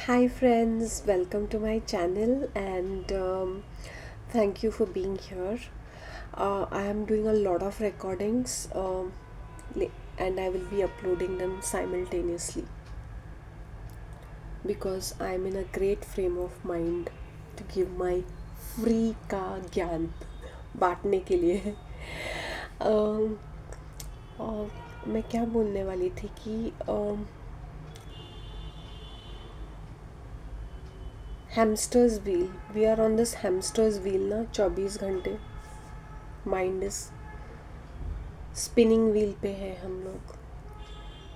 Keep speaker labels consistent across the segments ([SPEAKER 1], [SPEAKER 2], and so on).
[SPEAKER 1] Hi, friends, welcome to my channel and thank you for being here. I am doing a lot of recordings and I will be uploading them simultaneously because I am in a great frame of mind to give my free का ज्ञान बांटने के लिए। um, और मैं क्या बोलने वाली थी कि hamsters wheel we are on this hamsters wheel ना 24 घंटे माइंड इज स्पिनिंग व्हील पे है हम लोग।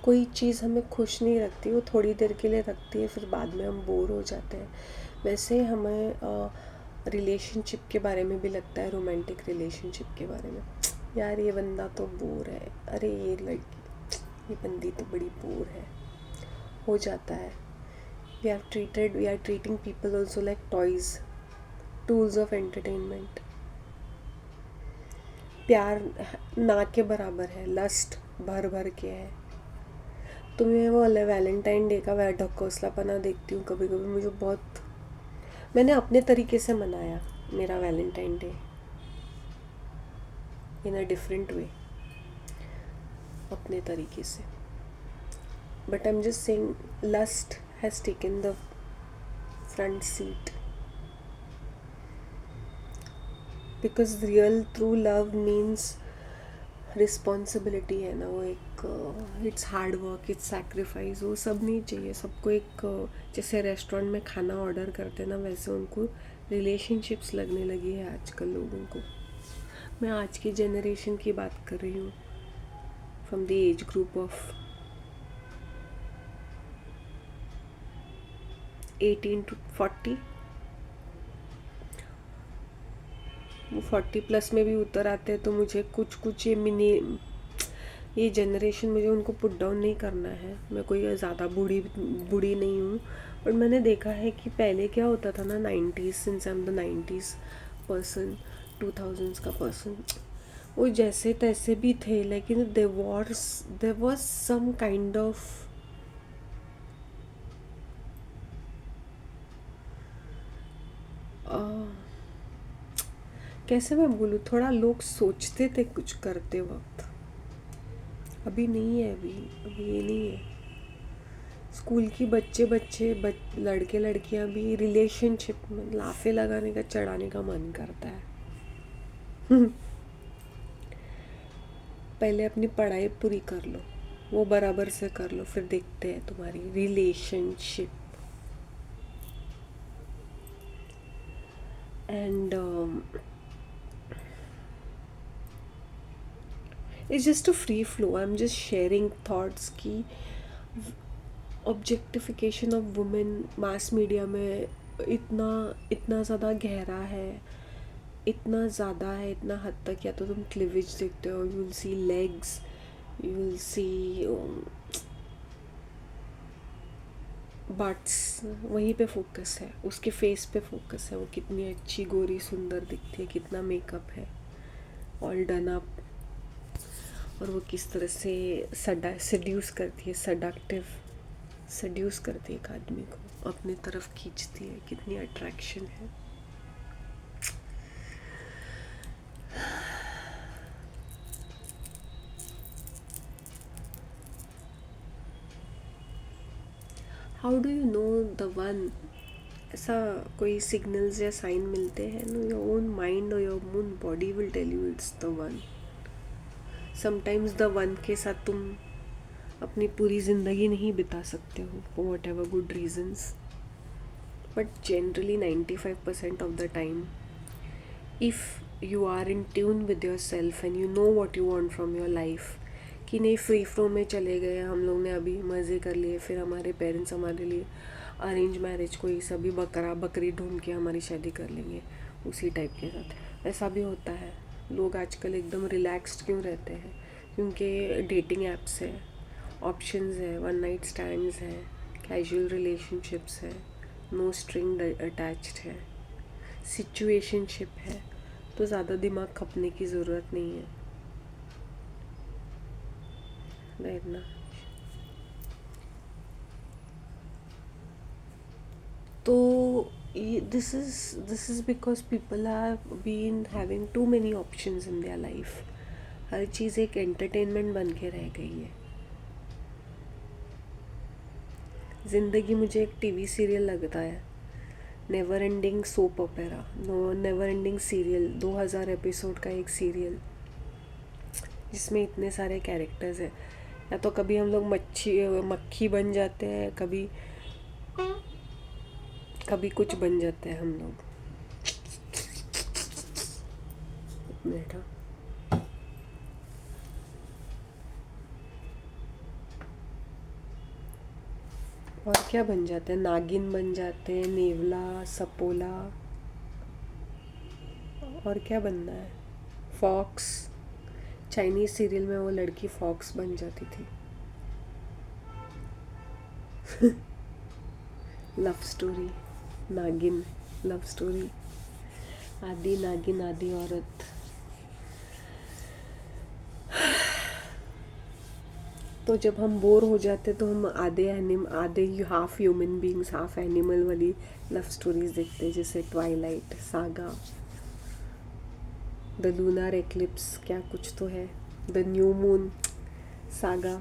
[SPEAKER 1] कोई चीज़ हमें खुश नहीं रखती, वो थोड़ी देर के लिए रखती है, फिर बाद में हम बोर हो जाते हैं। वैसे हमें रिलेशनशिप के बारे में भी लगता है, रोमांटिक रिलेशनशिप के बारे में, यार ये बंदा तो बोर है, अरे ये लड़की ये बंदी तो बड़ी बोर है, हो जाता है। We are treating people also like toys, tools of entertainment. प्यार ना के बराबर है, लस्ट भर भर के है। तो मैं वो वैलेंटाइन डे का वह ढकोसलापना देखती हूँ कभी कभी, मुझे बहुत, मैंने अपने तरीके से मनाया मेरा Valentine day in a different way, अपने तरीके से। But I am just saying lust has taken the front seat because real true love means responsibility है ना, वो एक it's hard work, it's sacrifice, वो सब नहीं चाहिए सबको। एक जैसे रेस्टोरेंट में खाना ऑर्डर करते हैं ना, वैसे उनको रिलेशनशिप्स लगने लगी है आजकल लोगों को। मैं आज की जनरेशन की बात कर रही हूँ, from the age group of 18 to 40। वो 40+ में भी उतर आते हैं, तो मुझे कुछ कुछ ये जनरेशन, मुझे उनको पुट डाउन नहीं करना है। मैं कोई ज़्यादा बूढ़ी नहीं हूँ, बट मैंने देखा है कि पहले क्या होता था ना, 90s, since I am the 90s person, 2000s का पर्सन, वो जैसे तैसे भी थे, लेकिन there was some kind of कैसे मैं बोलूँ, थोड़ा लोग सोचते थे कुछ करते वक्त। अभी नहीं है, अभी ये नहीं है। स्कूल की लड़के लड़कियां भी रिलेशनशिप में लाफे लगाने का, चढ़ाने का मन करता है। पहले अपनी पढ़ाई पूरी कर लो, वो बराबर से कर लो, फिर देखते हैं तुम्हारी relationship. And it's just a free flow, I am just sharing thoughts की objectification of women mass media में इतना इतना ज़्यादा गहरा है, इतना ज़्यादा है, इतना हद तक। या तो तुम क्लिविज देखते हो, you will see legs, you will see butts, वहीं पे फोकस है, उसके फेस पे फोकस है, वो कितनी अच्छी गोरी सुंदर दिखती है, कितना मेकअप है, ऑल डन अप, और वो किस तरह से सड्यूस करती है, सड्यूस करती है एक आदमी को, अपनी तरफ खींचती है, कितनी अट्रैक्शन है। How do you know the one? ऐसा कोई सिग्नल्स या साइन मिलते हैं? नो, योर ओन माइंड और your own body will tell you it's the one. Sometimes the one के साथ तुम अपनी पूरी ज़िंदगी नहीं बिता सकते हो, for whatever good reasons, but generally 95% of the time, if you are in tune with yourself and you know what you want from your life, कि नहीं फ्री फ्लो में चले गए हम लोग ने, अभी मज़े कर लिए, फिर हमारे पेरेंट्स हमारे लिए अरेंज मैरिज कोई सभी बकरी ढूंढ के हमारी शादी कर लेंगे, उसी टाइप के साथ ऐसा भी होता है। लोग आजकल एकदम रिलैक्स्ड क्यों रहते हैं? क्योंकि डेटिंग ऐप्स है, ऑप्शंस है, वन नाइट स्टैंड्स है, कैजुअल रिलेशनशिप्स है, नो स्ट्रिंग अटैच्ड है, सिचुएशनशिप है, तो ज़्यादा दिमाग खपने की ज़रूरत नहीं है, राइट ना? तो this is because people are been having too many options in their life. हर चीज़ एक एंटरटेनमेंट बन के रह गई है. ज़िंदगी मुझे एक टीवी सीरियल लगता है, never ending soap opera, never ending serial, 2000 episode का एक सीरियल जिसमें इतने सारे कैरेक्टर्स हैं. या तो कभी हम लोग मक्खी बन जाते हैं, कभी कभी कुछ बन जाते हैं हम लोग. एक मिनट. हाँ, और क्या बन जाते हैं? नागिन बन जाते हैं, नेवला, सपोला. और क्या बनना है? फॉक्स. चाइनीज सीरियल में वो लड़की फॉक्स बन जाती थी. लव स्टोरी, नागिन, लव स्टोरी, आदि नागिन आदि औरत. तो जब हम बोर हो जाते तो हम आधे half human beings half animal वाली लव स्टोरीज देखते हैं, जैसे Twilight saga, the lunar eclipse, क्या कुछ तो है, the new moon saga,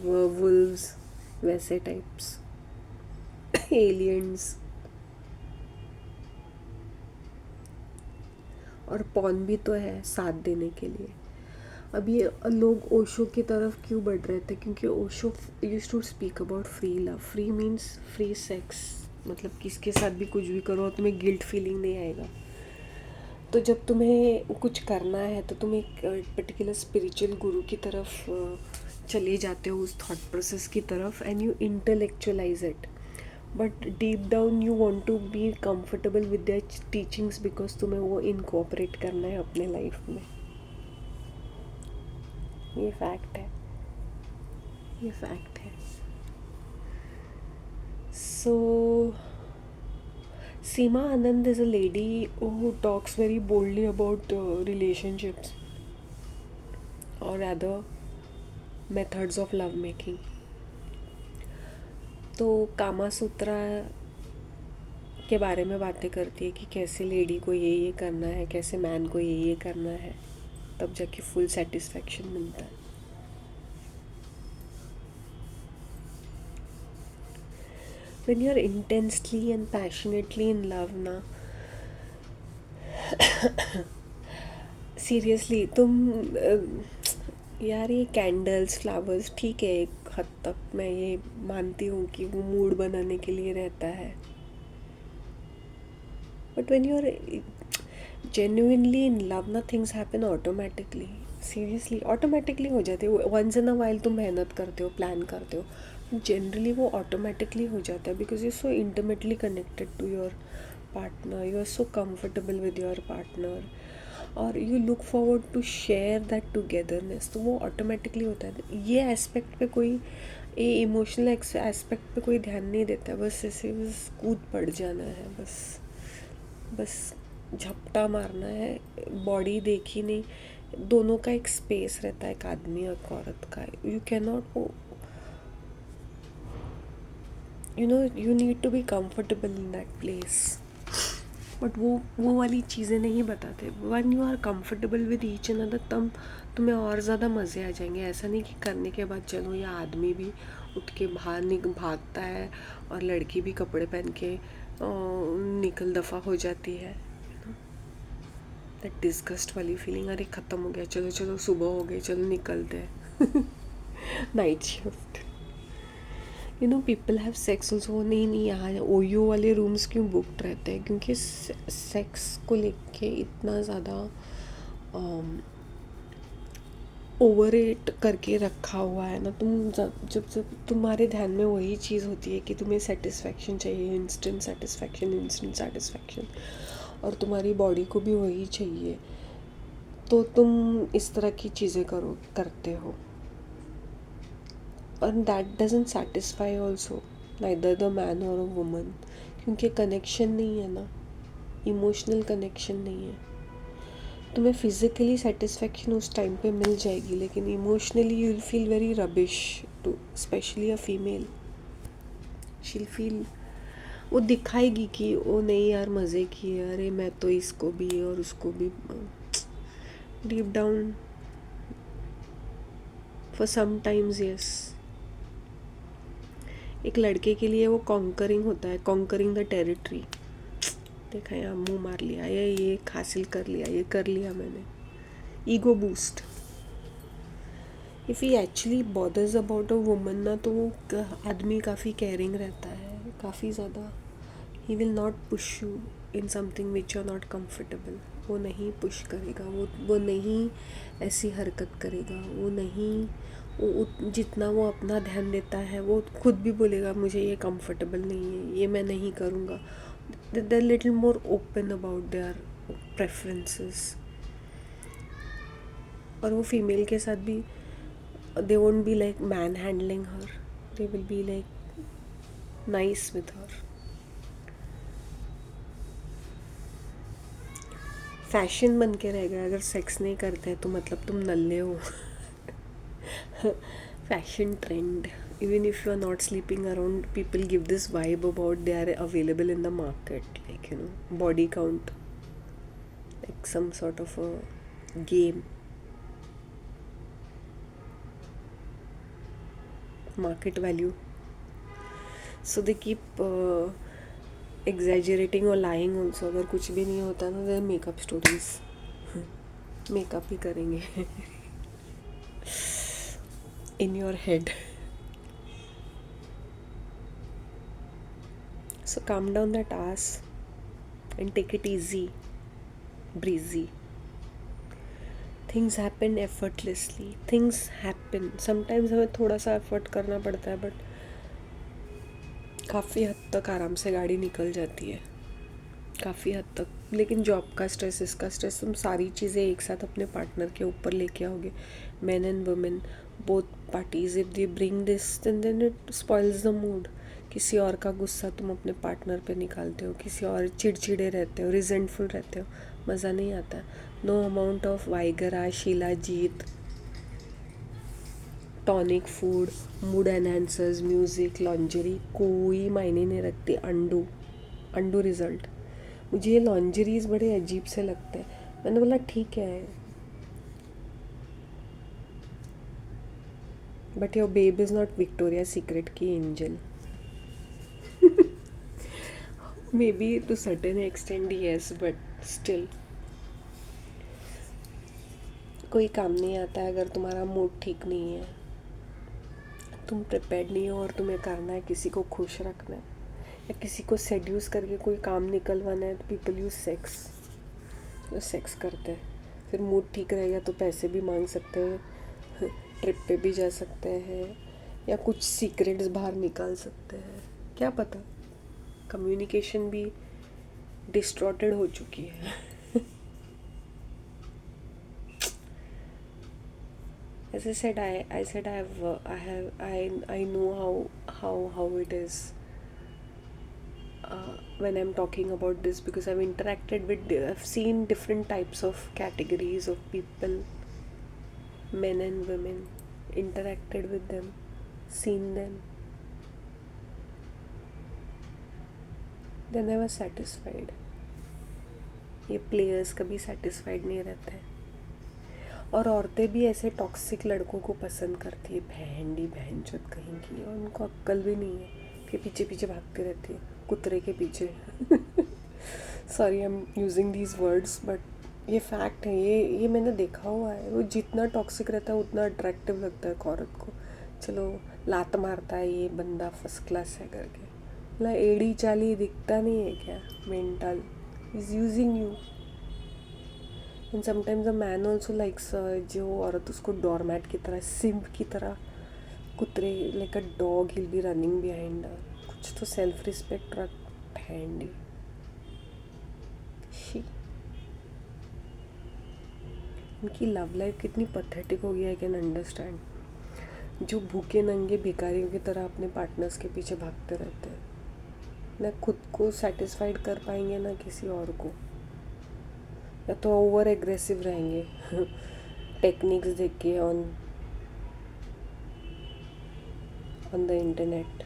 [SPEAKER 1] Wolves, वैसे टाइप्स, एलियंस. और पॉन भी तो है साथ देने के लिए. अब ये लोग ओशो की तरफ क्यों बढ़ रहे थे? क्योंकि Osho used to speak about free love. Free means free sex, मतलब किसके साथ भी कुछ भी करो तुम्हें गिल्ट फीलिंग नहीं आएगा. तो जब तुम्हें कुछ करना है तो तुम एक पर्टिकुलर स्पिरिचुअल गुरु की तरफ चले जाते हो, उस थॉट प्रोसेस की तरफ, and you intellectualize it. But deep down you want to be comfortable with their teachings, because तुम्हें वो इनकॉर्पोरेट करना है अपने लाइफ में. ये फैक्ट है, ये फैक्ट है. सो Seema Anand is a lady who talks very boldly about relationships or rather methods of love making. तो कामा सूत्रा के बारे में बातें करती है कि कैसे लेडी को ये करना है, कैसे मैन को ये करना है, तब जाके फुल सेटिस्फैक्शन मिलता है. When you're intensely and passionately in love ना, सीरियसली तुम यार ये कैंडल्स फ्लावर्स ठीक है, एक हद तक मैं ये मानती हूँ कि वो मूड बनाने के लिए रहता है. But when you are genuinely in love ना, things happen automatically. Seriously automatically हो जाते हैं. वंस इन अ वाइल तुम मेहनत करते हो, प्लान करते हो, जनरली वो ऑटोमेटिकली हो जाता है. Because you so intimately connected to your partner, you are so comfortable with your partner, और you look forward to share that togetherness. तो वो ऑटोमेटिकली होता है. ये एस्पेक्ट पे कोई, ये इमोशनल एस्पेक्ट पे कोई ध्यान नहीं देता. बस ऐसे बस कूद पड़ जाना है, बस झपटा मारना है. बॉडी देखी नहीं, दोनों का एक स्पेस रहता है, एक आदमी और एक औरत का. You can not, you need to be comfortable in that place. But वो वाली चीज़ें नहीं बताते. One you are comfortable with each other, तब तुम्हें और ज़्यादा मज़े आ जाएंगे. ऐसा नहीं कि करने के बाद चलो या आदमी भी उठ के बाहर भागता है और लड़की भी कपड़े पहन के निकल दफ़ा हो जाती है. दैट डिस्गस्ट वाली फीलिंग, अरे ख़त्म हो गया, चलो चलो सुबह हो गई, चलो निकलते हैं. Night shift. People have sex also. नहीं यहाँ ओयो वाले रूम्स क्यों बुकड रहते हैं? क्योंकि सेक्स को लेके इतना ज़्यादा ओवररेट करके रखा हुआ है ना. तुम जब तुम्हारे ध्यान में वही चीज़ होती है कि तुम्हें सेटिस्फैक्शन चाहिए, इंस्टेंट सेटिस्फैक्शन, और तुम्हारी बॉडी को भी वही चाहिए, तो तुम इस तरह की चीज़ें करते हो. and that doesn't satisfy also, neither the man or a woman, क्योंकि कनेक्शन नहीं है ना, इमोशनल कनेक्शन नहीं है. तुम्हें फिज़िकली सेटिस्फेक्शन उस टाइम पे मिल जाएगी, लेकिन emotionally you will feel very rubbish. To specially a female, she'll feel वो दिखाएगी कि ओ नहीं यार मज़े की है, अरे मैं तो इसको भी और उसको भी, deep down for some times yes. एक लड़के के लिए वो कॉन्करिंग होता है, कॉन्करिंग द टेरिटरी। देखा यहाँ मुंह मार लिया, ये हासिल कर लिया, ये कर लिया मैंने, ego boost. If he actually bothers about a woman ना, तो वो आदमी काफ़ी केयरिंग रहता है, काफ़ी ज़्यादा। He will not push you in something which are not comfortable. वो नहीं पुश करेगा, वो नहीं ऐसी हरकत करेगा, वो नहीं, जितना वो अपना ध्यान देता है वो खुद भी बोलेगा मुझे ये कंफर्टेबल नहीं है, ये मैं नहीं करूँगा। They are little more open about their preferences. और वो फीमेल के साथ भी they won't be like manhandling her, they will be like nice with her. Fashion बन के रह गया, अगर सेक्स नहीं करते हैं तो मतलब तुम नल्ले हो। Fashion trend, even if you are not sleeping around, people give this vibe about they are available in the market, like you know, body count, like some sort of a game, market value. So they keep exaggerating or lying also. अगर कुछ भी नहीं होता ना, there makeup stories, makeup ही करेंगे in your head. So calm down that ass and take it easy, breezy. Things happen effortlessly. Things happen. Sometimes हमें थोड़ा सा एफर्ट करना पड़ता है, बट काफ़ी हद तक आराम से गाड़ी निकल जाती है, काफ़ी हद तक। लेकिन जॉब का स्ट्रेस, इसका स्ट्रेस, तुम सारी चीज़ें एक साथ अपने पार्टनर के ऊपर लेके आओगे। Men and women, both parties, if they bring this then it spoils the mood. किसी और का गुस्सा तुम अपने पार्टनर पे निकालते हो, किसी और चिड़चिड़े रहते हो, रिजेंटफुल रहते हो, मज़ा नहीं आता। No amount of Viagra, shilajit, tonic food, mood enhancers, music, lingerie कोई मायने नहीं रखती। अंडू रिजल्ट। मुझे ये लॉन्जरीज बड़े अजीब से लगते हैं। मैंने बोला ठीक है, but your babe is not Victoria secret की angel. Maybe to certain extent yes, but still कोई काम नहीं आता है अगर तुम्हारा मूड ठीक नहीं है, तुम प्रिपेयर्ड नहीं हो और तुम्हें करना है किसी को खुश रखना है या किसी को सेड्यूस करके कोई काम निकलवाना है, तो पीपल यूज सेक्स। तो सेक्स करते हैं, फिर मूड ठीक रहेगा तो पैसे भी मांग सकते हैं, ट्रिप पे भी जा सकते हैं, या कुछ सीक्रेट्स बाहर निकाल सकते हैं, क्या पता। कम्युनिकेशन भी डिस्टॉर्टेड हो चुकी है। As I said, I know how it is when I'm talking about this, because I've seen different types of categories of people, men and women, interacted with them, seen them. They're never satisfied. ये players कभी satisfied नहीं रहते हैं। और औरतें भी ऐसे toxic लड़कों को पसंद करती है, बहनडी बहनचोद कहीं की, और उनको अक्ल भी नहीं है कि पीछे पीछे भागती रहती है कुतरे के पीछे। Sorry I am using these words, but ये फैक्ट है, ये मैंने देखा हुआ है। वो जितना टॉक्सिक रहता है उतना अट्रैक्टिव लगता है एक औरत को। चलो लात मारता है ये बंदा फर्स्ट क्लास है करके, मतलब एड़ी चाली दिखता नहीं है क्या, mental is using you. And sometimes a man also likes, जो औरत उसको डोरमैट की तरह, सिम्प की तरह, कुतरे like a dog, he'll be running behind. कुछ तो सेल्फ रिस्पेक्ट रख हैंडी। इनकी लव लाइफ कितनी पथेटिक हो गई, आई कैन अंडरस्टैंड। जो भूखे नंगे भिखारियों की तरह अपने पार्टनर्स के पीछे भागते रहते हैं, ना खुद को सेटिस्फाइड कर पाएंगे ना किसी और को, या तो ओवर एग्रेसिव रहेंगे टेक्निक्स देख के ऑन द इंटरनेट।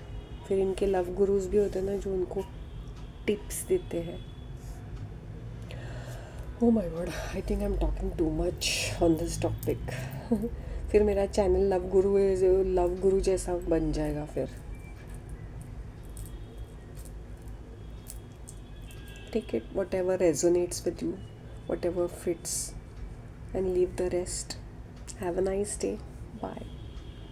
[SPEAKER 1] फिर इनके लव गुरुज भी होते हैं ना, जो उनको टिप्स देते हैं. Oh my god, I think I'm talking too much on this topic. फिर मेरा चैनल लव गुरु जैसा बन जाएगा फिर. Take it whatever resonates with you, whatever fits, and leave the rest. Have a nice day. Bye.